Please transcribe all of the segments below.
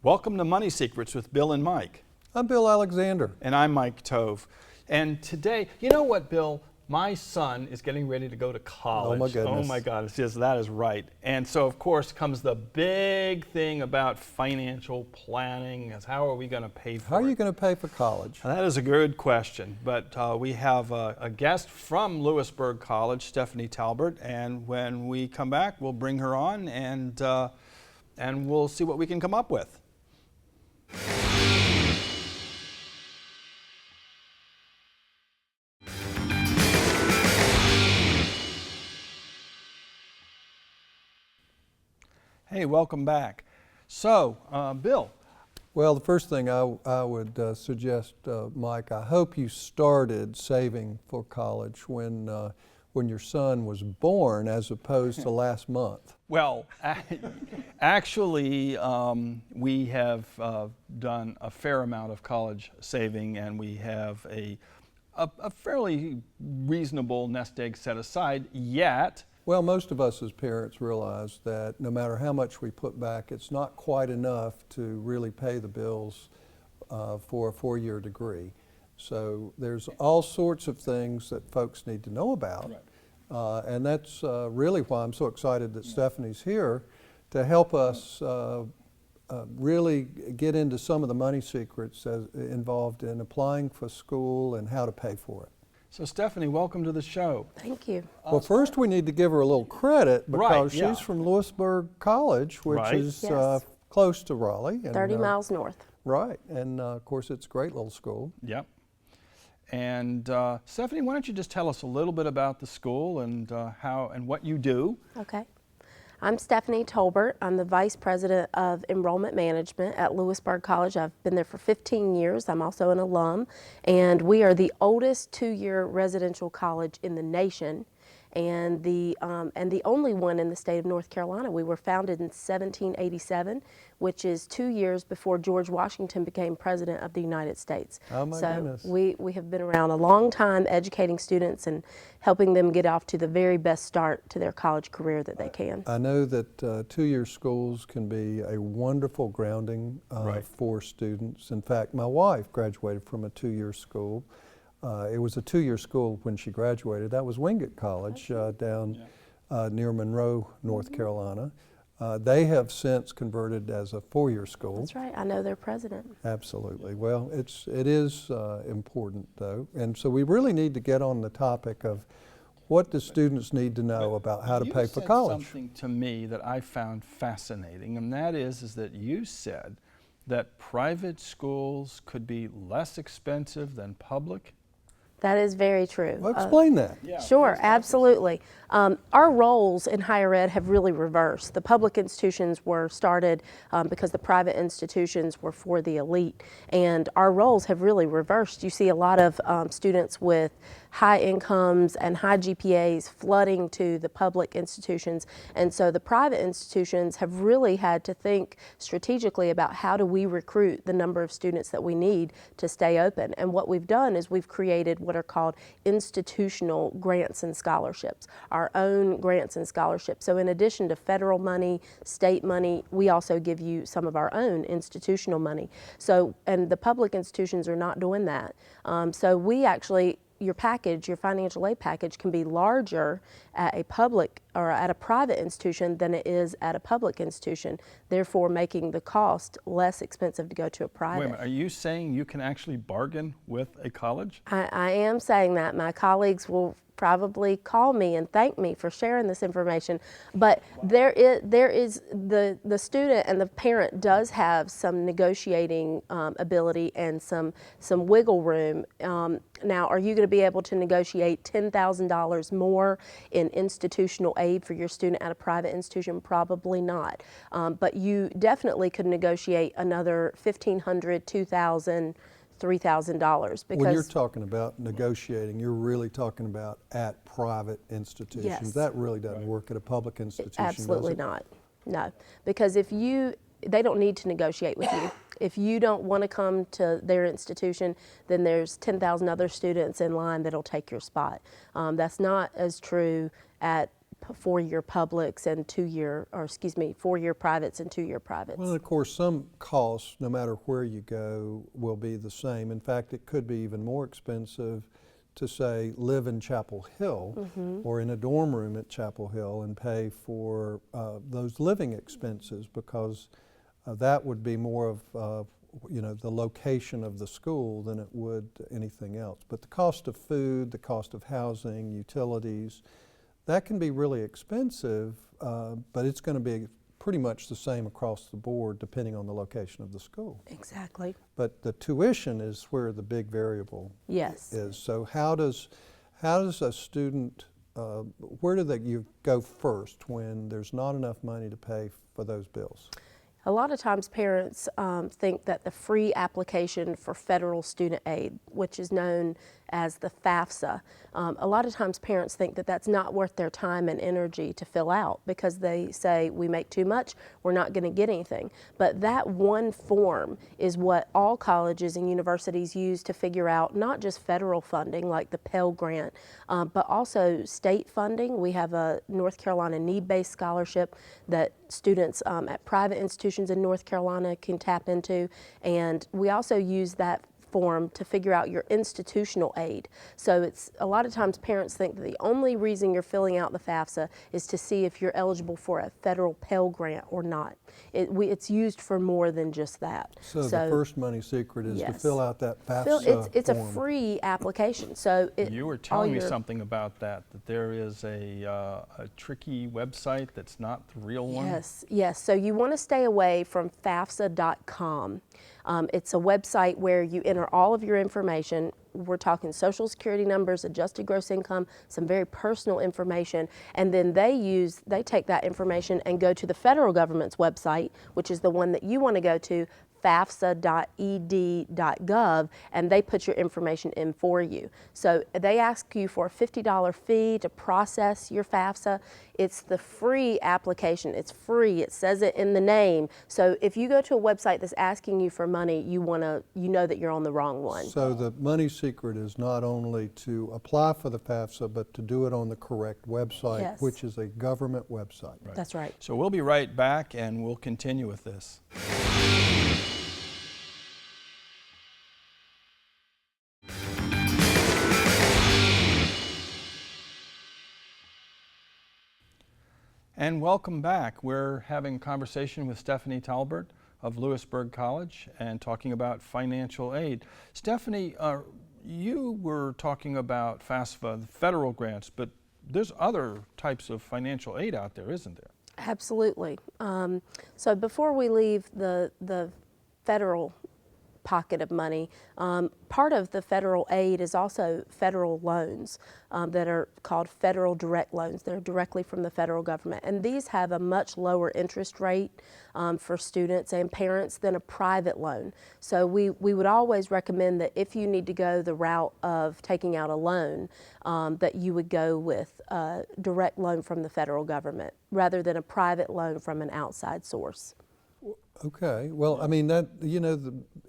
Welcome to Money Secrets with Bill and Mike. I'm Bill Alexander. And I'm Mike Tove. And today, you know what, Bill? My son is getting ready to go to college. Oh my goodness. Oh my God, yes, that is right. And so of course comes the big thing about financial planning, is how are we going to pay for it? How are you going to pay for college? That is a good question, but we have a guest from Lewisburg College, Stephanie Tolbert, and when we come back, we'll bring her on and we'll see what we can come up with. Hey, welcome back. So, Bill. Well, the first thing I would suggest, Mike, I hope you started saving for college when your son was born as opposed to last month. Well, actually, we have done a fair amount of college saving, and we have a fairly reasonable nest egg set aside, yet. Well, most of us as parents realize that no matter how much we put back, it's not quite enough to really pay the bills for a four-year degree. So there's all sorts of things that folks need to know about. Right. And that's really why I'm so excited that Stephanie's here to help us really get into some of the money secrets involved in applying for school and how to pay for it. So Stephanie, welcome to the show. Thank you. Well, first we need to give her a little credit because she's from Lewisburg College, which is close to Raleigh. And, 30 miles north. Right, and of course it's a great little school. Yep. And Stephanie, why don't you just tell us a little bit about the school and how and what you do? Okay. I'm Stephanie Tolbert. I'm the Vice President of Enrollment Management at Lewisburg College. I've been there for 15 years. I'm also an alum, and we are the oldest two-year residential college in the nation, and the only one in the state of North Carolina. We were founded in 1787, which is 2 years before George Washington became President of the United States. Oh my goodness. We have been around a long time educating students and helping them get off to the very best start to their college career that they can. I know that two-year schools can be a wonderful grounding for students. In fact, my wife graduated from a two-year school. It was a two-year school when she graduated. That was Wingate College down near Monroe, North Carolina. They have since converted as a four-year school. That's right. I know their president. Absolutely. Well, it is important, though. And so we really need to get on the topic of what do students need to know about how to pay for college. You said something to me that I found fascinating, and that is that you said that private schools could be less expensive than public. That is very true. Well, explain that. Sure, absolutely. Our roles in higher ed have really reversed. The public institutions were started because the private institutions were for the elite, and our roles have really reversed. You see a lot of students with high incomes and high GPAs flooding to the public institutions, and so the private institutions have really had to think strategically about how do we recruit the number of students that we need to stay open. And what we've done is we've created what are called institutional grants and scholarships, our own grants and scholarships. So in addition to federal money, state money, we also give you some of our own institutional money. So, and the public institutions are not doing that. So we actually, your package, your financial aid package can be larger at a public or at a private institution than it is at a public institution, therefore making the cost less expensive to go to a private. Wait a minute, are you saying you can actually bargain with a college? I am saying that. My colleagues will probably call me and thank me for sharing this information, but there is the student and the parent does have some negotiating ability and some wiggle room. Now, are you going to be able to negotiate $10,000 more in institutional aid for your student at a private institution? Probably not, but you definitely could negotiate another $1,500, $2,000, $3,000 because when you're talking about negotiating, you're really talking about at private institutions. Yes. That really doesn't work at a public institution. Absolutely does it? not. No, because they don't need to negotiate with you. If you don't want to come to their institution, then there's 10,000 other students in line that'll take your spot. That's not as true at four-year publics and 4-year privates and 2-year privates. Well, and of course, some costs, no matter where you go, will be the same. In fact, it could be even more expensive to, say, live in Chapel Hill or in a dorm room at Chapel Hill and pay for those living expenses, because that would be more of the location of the school than it would anything else. But the cost of food, the cost of housing, utilities, that can be really expensive, but it's going to be pretty much the same across the board depending on the location of the school. Exactly. But the tuition is where the big variable Yes. is. So how does a student, where do you go first when there's not enough money to pay for those bills? A lot of times parents think that the free application for federal student aid, which is known as the FAFSA, a lot of times parents think that that's not worth their time and energy to fill out, because they say, we make too much, we're not going to get anything. But that one form is what all colleges and universities use to figure out not just federal funding like the Pell Grant, but also state funding. We have a North Carolina need-based scholarship that students at private institutions in North Carolina can tap into, and we also use that form to figure out your institutional aid. So it's a lot of times parents think that the only reason you're filling out the FAFSA is to see if you're eligible for a federal Pell Grant or not. It's used for more than just that. So the first money secret is to yes. fill out that FAFSA It's a form. free application. So You were telling me something about that there is a tricky website that's not the real one? Yes. So you want to stay away from FAFSA.com. It's a website where you enter all of your information. We're talking social security numbers, adjusted gross income, some very personal information, and then they take that information and go to the federal government's website, which is the one that you want to go to, fafsa.ed.gov, and they put your information in for you. So they ask you for a $50 fee to process your FAFSA. It's the free application. It's free. It says it in the name. So if you go to a website that's asking you for money, you know that you're on the wrong one. So the money secret is not only to apply for the FAFSA, but to do it on the correct website, Yes. which is a government website. Right. That's right. So we'll be right back and we'll continue with this. And welcome back. We're having a conversation with Stephanie Tolbert of Lewisburg College and talking about financial aid. Stephanie, you were talking about FAFSA, the federal grants, but there's other types of financial aid out there, isn't there? Absolutely. So before we leave the federal pocket of money, part of the federal aid is also federal loans that are called federal direct loans. They're directly from the federal government, and these have a much lower interest rate for students and parents than a private loan. So we would always recommend that if you need to go the route of taking out a loan, that you would go with a direct loan from the federal government rather than a private loan from an outside source. Okay, well, I mean,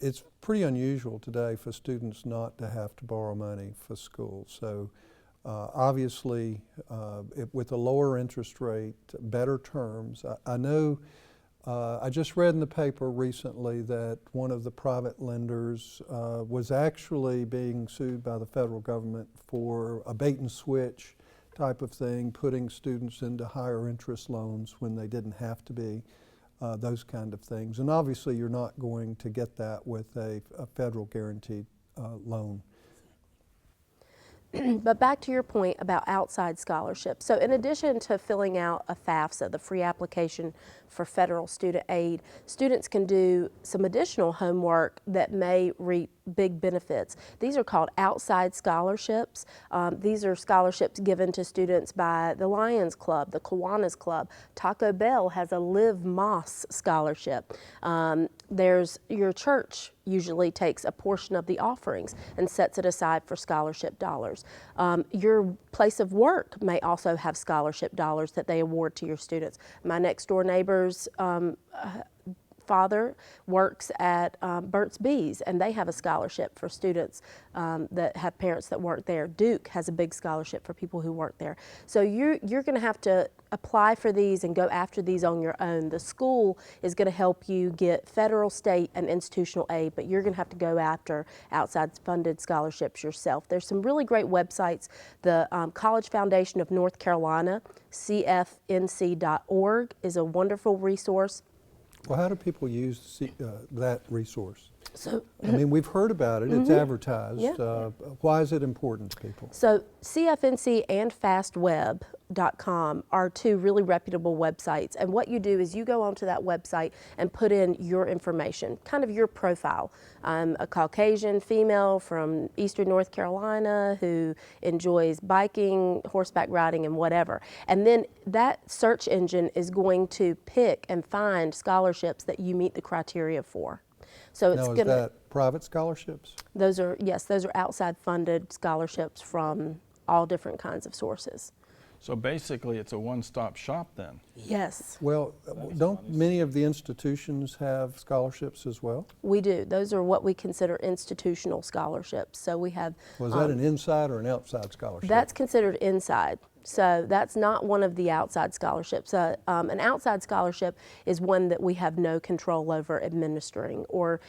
it's pretty unusual today for students not to have to borrow money for school. So obviously, with a lower interest rate, better terms. I know, I just read in the paper recently that one of the private lenders was actually being sued by the federal government for a bait and switch type of thing, putting students into higher interest loans when they didn't have to be. Those kind of things. And obviously you're not going to get that with a federal guaranteed loan. But back to your point about outside scholarships. So in addition to filling out a FAFSA, the free application for federal student aid, students can do some additional homework that may reap big benefits. These are called outside scholarships. These are scholarships given to students by the Lions Club, the Kiwanis Club. Taco Bell has a Live Moss scholarship. There's your church usually takes a portion of the offerings and sets it aside for scholarship dollars. Your place of work may also have scholarship dollars that they award to your students. My next door neighbor's father works at Burt's Bees, and they have a scholarship for students that have parents that work there. Duke has a big scholarship for people who work there. So you're going to have to apply for these and go after these on your own. The school is going to help you get federal, state, and institutional aid, but you're going to have to go after outside funded scholarships yourself. There's some really great websites. The College Foundation of North Carolina, cfnc.org, is a wonderful resource. Well, how do people use that resource? So, I mean, we've heard about it. It's advertised. Yeah. Why is it important to people? So CFNC and fastweb.com are two really reputable websites. And what you do is you go onto that website and put in your information, kind of your profile. I'm a Caucasian female from Eastern North Carolina who enjoys biking, horseback riding, and whatever. And then that search engine is going to pick and find scholarships that you meet the criteria for. So it's Now, is that private scholarships? those are outside funded scholarships from all different kinds of sources. So basically, it's a one-stop shop then. Yes, Well, don't many of the institutions have scholarships as well? we do. Those are what we consider institutional scholarships. So we have, Was that an inside or an outside scholarship? that's considered inside. So that's not one of the outside scholarships. An outside scholarship is one that we have no control over administering or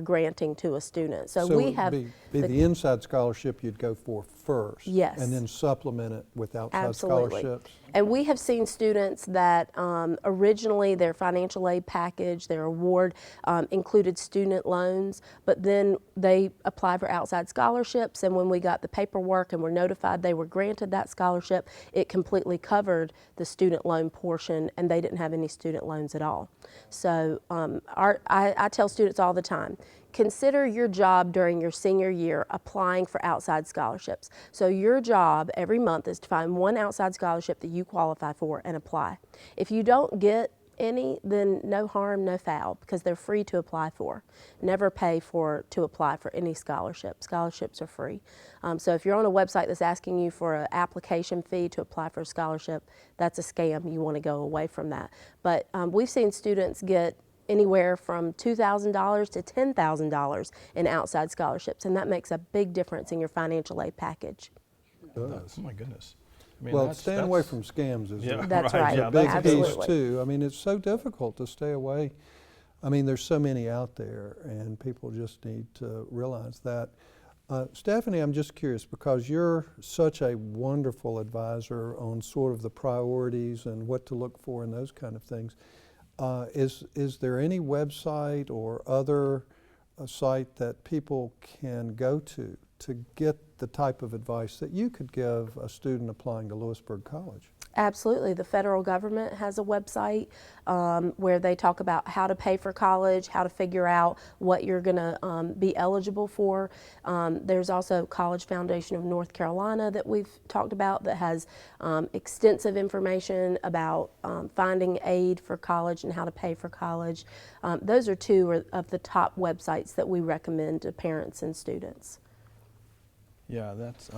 granting to a student. So we it'd have be the inside scholarship you'd go for first. Yes. And then supplement it with outside Absolutely. scholarships. And we have seen students that originally their financial aid package, their award included student loans, but then they applied for outside scholarships, and when we got the paperwork and were notified they were granted that scholarship, it completely covered the student loan portion, and they didn't have any student loans at all. So I tell students all the time, consider your job during your senior year applying for outside scholarships. So your job every month is to find one outside scholarship that you qualify for and apply. If you don't get any, then no harm, no foul, because they're free to apply for. Never pay to apply for any scholarship. Scholarships are free. So if you're on a website that's asking you for an application fee to apply for a scholarship, that's a scam. You want to go away from that. But we've seen students get anywhere from $2,000 to $10,000 in outside scholarships, and that makes a big difference in your financial aid package. It does. Oh my goodness. I mean, Well, staying away from scams is Yeah, That's right, right. yeah, a big that's piece Absolutely. too. I mean, it's so difficult to stay away. I mean, there's so many out there, and people just need to realize that. Stephanie, I'm just curious, because you're such a wonderful advisor on sort of the priorities and what to look for and those kind of things. Is there any website or other site that people can go to get the type of advice that you could give a student applying to Lewisburg College? Absolutely. The federal government has a website where they talk about how to pay for college, how to figure out what you're going to be eligible for. There's also College Foundation of North Carolina that we've talked about that has extensive information about finding aid for college and how to pay for college. Those are two of the top websites that we recommend to parents and students. Yeah, that's.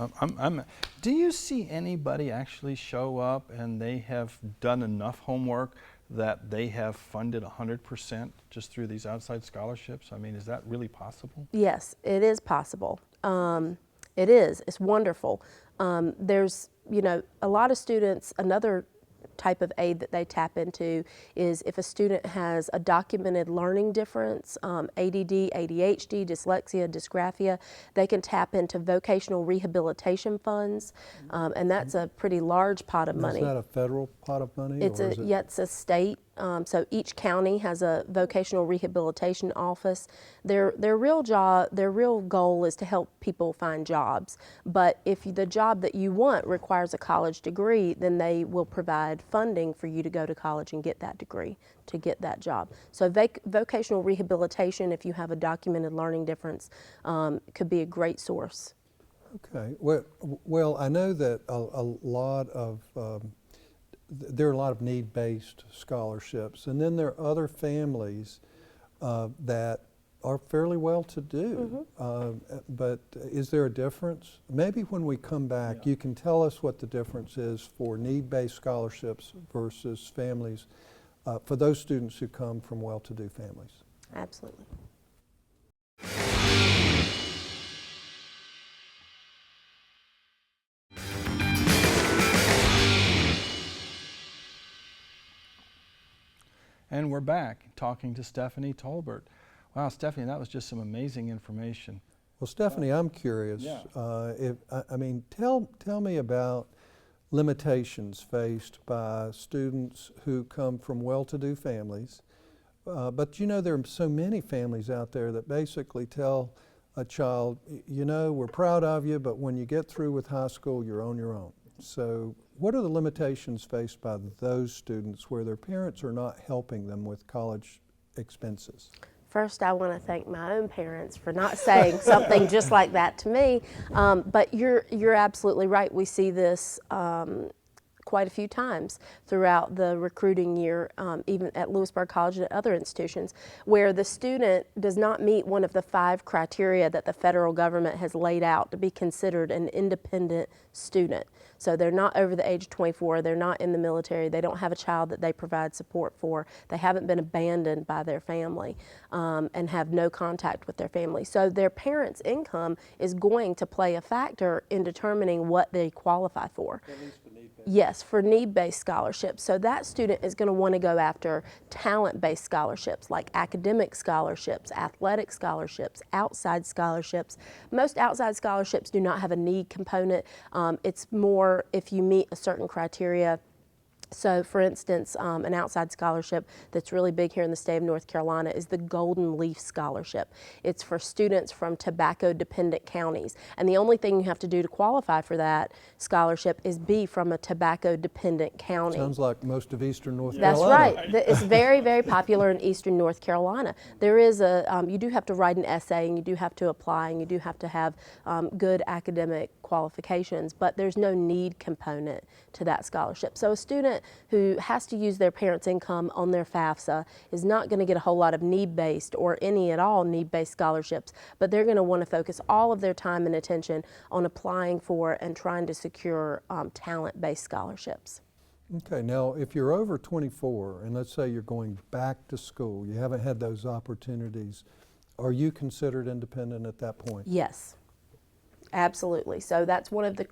Do you see anybody actually show up and they have done enough homework that they have funded 100% just through these outside scholarships? I mean, is that really possible? Yes, it is possible. It is. It's wonderful. There's, a lot of students, another type of aid that they tap into is if a student has a documented learning difference, ADD, ADHD, dyslexia, dysgraphia, they can tap into vocational rehabilitation funds, and that's a pretty large pot of money. Is that a federal pot of money? It's or is it? yeah, it's a state. So each county has a vocational rehabilitation office. Their real goal is to help people find jobs. But if the job that you want requires a college degree, then they will provide funding for you to go to college and get that degree to get that job. So vocational rehabilitation, if you have a documented learning difference, could be a great source. Okay. Well, I know that a lot of there are a lot of need-based scholarships, and then there are other families that are fairly well-to-do. But is there a difference? Maybe when we come back, you can tell us what the difference is for need-based scholarships versus families for those students who come from well-to-do families. Absolutely. And we're back talking to Stephanie Tolbert. Wow, Stephanie, that was just some amazing information. Well, Stephanie, I'm curious. Yeah. Tell me about limitations faced by students who come from well-to-do families. But you know, there are so many families out there that basically tell a child, you know, we're proud of you, but when you get through with high school, you're on your own. So what are the limitations faced by those students where their parents are not helping them with college expenses? First, I want to thank my own parents for not saying something just like that to me. But you're absolutely right. We see this quite a few times throughout the recruiting year, even at Lewisburg College and at other institutions, where the student does not meet one of the 5 criteria that the federal government has laid out to be considered an independent student. So they're not over the age of 24, they're not in the military, they don't have a child that they provide support for, they haven't been abandoned by their family, and have no contact with their family. So their parents' income is going to play a factor in determining what they qualify for. Yes, for need-based scholarships. So that student is going to want to go after talent-based scholarships like academic scholarships, athletic scholarships, outside scholarships. Most outside scholarships do not have a need component. It's more if you meet a certain criteria. So, for instance, an outside scholarship that's really big here in the state of North Carolina is the Golden Leaf Scholarship. It's for students from tobacco-dependent counties. And the only thing you have to do to qualify for that scholarship is be from a tobacco-dependent county. Sounds like most of Eastern North That's Carolina. right. It's very, very popular in Eastern North Carolina. There is you do have to write an essay, and you do have to apply, and you do have to have good academic qualifications, but there's no need component to that scholarship. So a student who has to use their parents' income on their FAFSA is not going to get a whole lot of need-based or any at all need-based scholarships, but they're going to want to focus all of their time and attention on applying for and trying to secure talent-based scholarships. Okay, now if you're over 24 and let's say you're going back to school, you haven't had those opportunities, are you considered independent at that point? Yes. Absolutely. So that's one of the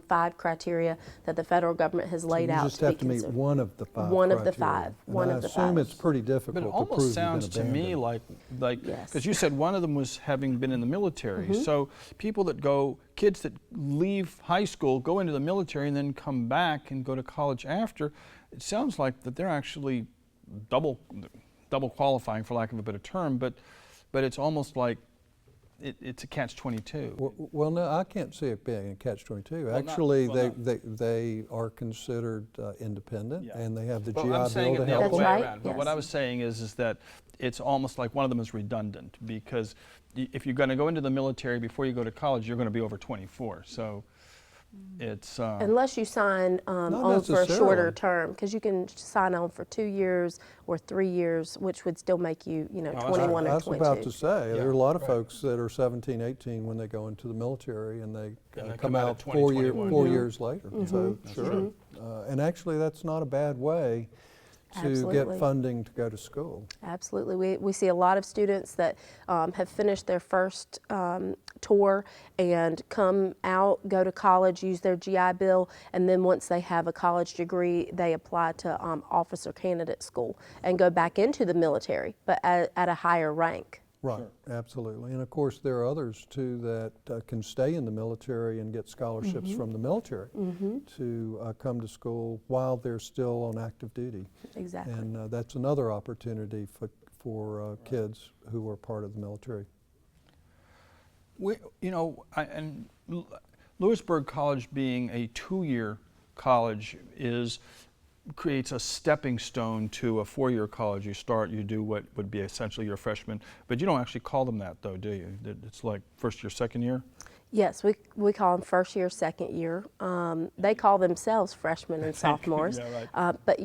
5 criteria that the federal government has laid out. You just have to meet one of the 5 One of the criteria. 5. One of the 5. I assume it's pretty difficult But it to prove almost you've sounds been to me abandoned. like Yes. because you said one of them was having been in the military. So people that kids that leave high school, go into the military, and then come back and go to college after, it sounds like that they're actually double qualifying, for lack of a better term. But it's almost like it's a catch-22. Well, no, I can't see it being a catch-22. Well, Actually, not- they are considered independent, Yeah. and they have the But GI I'm Bill saying to it the help other That's way them. right, around. But what yes. I was saying is that it's almost like one of them is redundant, because if you're going to go into the military before you go to college, you're going to be over 24. So it's Unless you sign on for a necessarily. shorter term, because you can sign on for 2 years or 3 years, which would still make you, that's 21 right. I or was 22. about to say, there are a lot of right. folks that are 17, 18 when they go into the military, and they And they come come out out at 4 21. years later. So, sure. And actually, that's not a bad way to Absolutely. get funding to go to school. Absolutely. We see a lot of students that have finished their first tour and come out, go to college, use their GI Bill, and then once they have a college degree, they apply to officer candidate school and go back into the military, but at a higher rank. Right, absolutely. And of course, there are others too that can stay in the military and get scholarships from the military to come to school while they're still on active duty. Exactly. And that's another opportunity for kids who are part of the military. Lewisburg College, being a 2-year college, creates a stepping stone to a 4-year college. You do what would be essentially your freshman, but you don't actually call them that, though, do you? It's like first year, second year? Yes, we call them first year, second year. They call themselves freshmen and sophomores. Yeah, right. But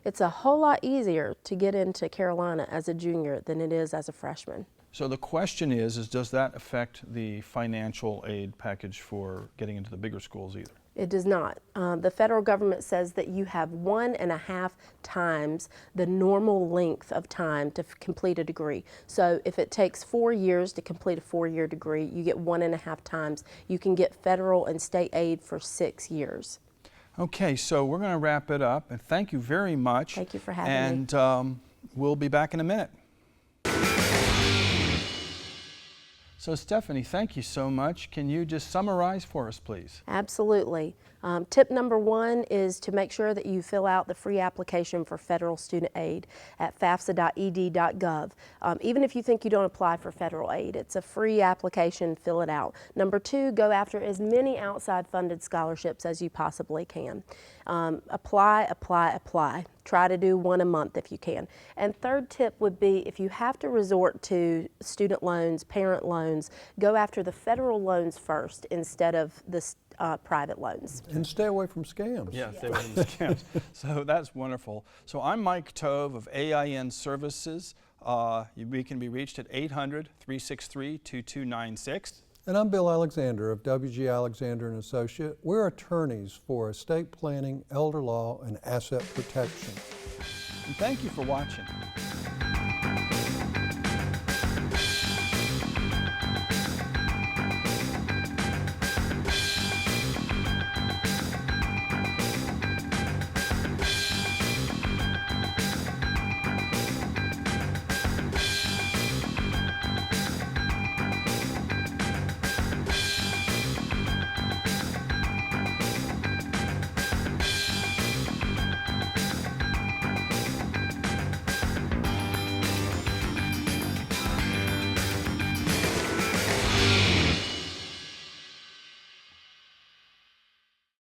it's a whole lot easier to get into Carolina as a junior than it is as a freshman. So the question is does that affect the financial aid package for getting into the bigger schools either? It does not. The federal government says that you have 1.5 times the normal length of time to complete a degree. So if it takes 4 years to complete a 4-year degree, you get 1.5 times. You can get federal and state aid for 6 years. Okay, so we're going to wrap it up, and thank you very much. Thank you for having me. And we'll be back in a minute. So Stephanie, thank you so much. Can you just summarize for us, please? Absolutely. Tip number 1 is to make sure that you fill out the free application for federal student aid at fafsa.ed.gov. Even if you think you don't apply for federal aid, it's a free application, fill it out. Number 2, go after as many outside funded scholarships as you possibly can. Apply, apply, apply. Try to do 1 a month if you can. And third tip would be, if you have to resort to student loans, parent loans, go after the federal loans first instead of the private loans. And stay away from scams. Yes, they were in the scams. So that's wonderful. So I'm Mike Tove of AIN Services. We can be reached at 800-363-2296. And I'm Bill Alexander of WG Alexander and Associate. We're attorneys for estate planning, elder law, and asset protection. And thank you for watching.